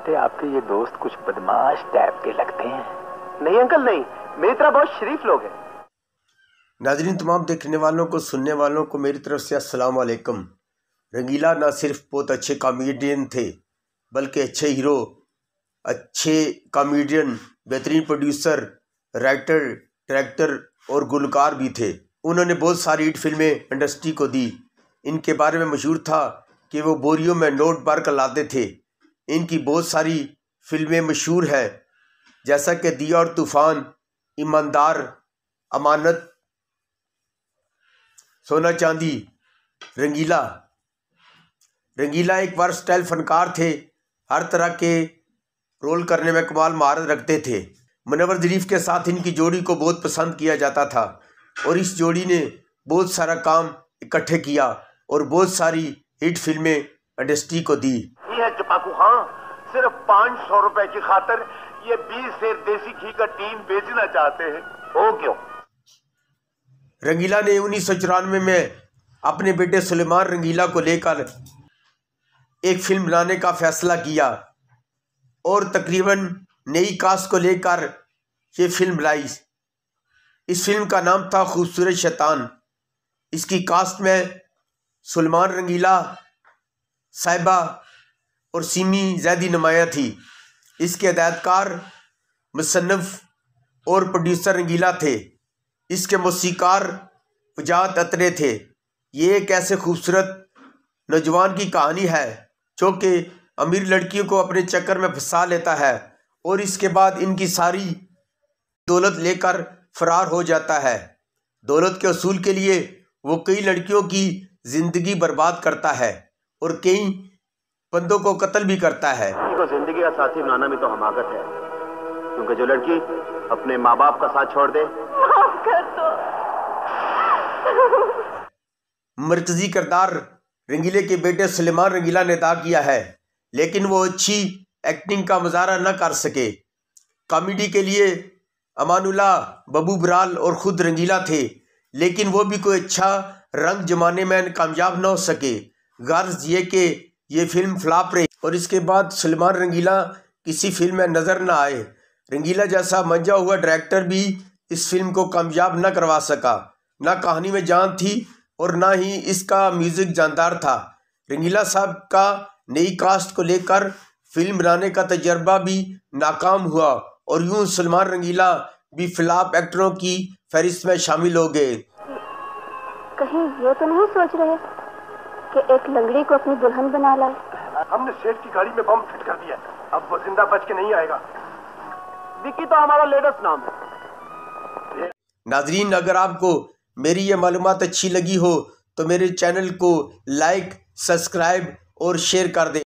बेटे आपके ये दोस्त कुछ बदमाश टाइप के लगते हैं। नहीं अंकल नहीं, मेरी तरह बहुत शरीफ लोग हैं। नाजरीन, तमाम देखने वालों को, सुनने वालों को मेरी तरफ से अस्सलाम वालेकुम। रंगीला ना सिर्फ बहुत अच्छे कॉमेडियन थे बल्कि अच्छे हीरो, अच्छे कॉमेडियन, बेहतरीन प्रोड्यूसर, राइटर, डायरेक्टर और गुलकार भी थे। उन्होंने बहुत सारी हिट फिल्में इंडस्ट्री को दी। इनके बारे में मशहूर था कि वो बोरियों में नोट भर कर लाते थे। इनकी बहुत सारी फिल्में मशहूर हैं, जैसा कि दिया और तूफान, ईमानदार, अमानत, सोना चांदी, रंगीला। रंगीला एक वर्सटाइल फनकार थे, हर तरह के रोल करने में कमाल महारत रखते थे। मुनव्वर ज़रीफ के साथ इनकी जोड़ी को बहुत पसंद किया जाता था और इस जोड़ी ने बहुत सारा काम इकट्ठे किया और बहुत सारी हिट फिल्में इंडस्ट्री को दी। ये है चपाकू खां, सिर्फ 500 रुपए की खातर ये 20 सेर देसी घी का टीन बेचना चाहते हैं। हो क्यों? रंगीला ने 1994 में अपने बेटे सुलेमान रंगीला को लेकर एक फिल्म बनाने का फैसला किया और तकरीबन नई कास्ट को लेकर ये फिल्म बनाई। इस फिल्म का नाम था खूबसूरत शैतान। इसकी कास्ट में सुलेमान रंगीला, साहिबा और सीमी जैदी नुमाया थी। इसके हिदायतकार, मुसन्निफ और प्रोड्यूसर रंगीला थे। इसके मौसीकार वजाहत अतरे थे। ये एक ऐसे खूबसूरत नौजवान की कहानी है जो कि अमीर लड़कियों को अपने चक्कर में फंसा लेता है और इसके बाद इनकी सारी दौलत लेकर फरार हो जाता है। दौलत के असूल के लिए वो कई लड़कियों की ज़िंदगी बर्बाद करता है और कई बंदों को कत्ल भी करता है। को जिंदगी का साथी बनाना भी तो हमाकत है, क्योंकि जो लड़की अपने माँ बाप का साथ छोड़ दे, माफ कर दो। मरकजी किरदार रंगीले के बेटे सुलेमान रंगीला ने अदा किया है, लेकिन वो अच्छी एक्टिंग का मुजाहरा न कर सके। कॉमेडी के लिए अमानुल्लाह, बबू बराल और ख़ुद रंगीला थे, लेकिन वो भी कोई अच्छा रंग जमाने में कामयाब न हो सके। गर्ज ये कि ये फिल्म फ्लॉप रही और इसके बाद सुलेमान रंगीला किसी फिल्म में नज़र न आए। रंगीला जैसा मंजा हुआ डायरेक्टर भी इस फिल्म को कामयाब न करवा सका। ना कहानी में जान थी और ना ही इसका म्यूज़िक जानदार था। रंगीला साहब का नई कास्ट को लेकर फिल्म बनाने का तजर्बा भी नाकाम हुआ और यूं सुलेमान रंगीला भी फ्लॉप एक्टरों की फहरिस्त में शामिल हो गए। कहीं ये तो नहीं सोच रहे कि एक लंगड़ी को अपनी दुल्हन बना लाए? हमने सेठ की गाड़ी में बम फिट कर दिया, अब वो जिंदा बच के नहीं आएगा। विकी तो हमारा लेटेस्ट नाम है। नाजरीन, अगर आपको मेरी ये मालूमात अच्छी लगी हो तो मेरे चैनल को लाइक, सब्सक्राइब और शेयर कर दें।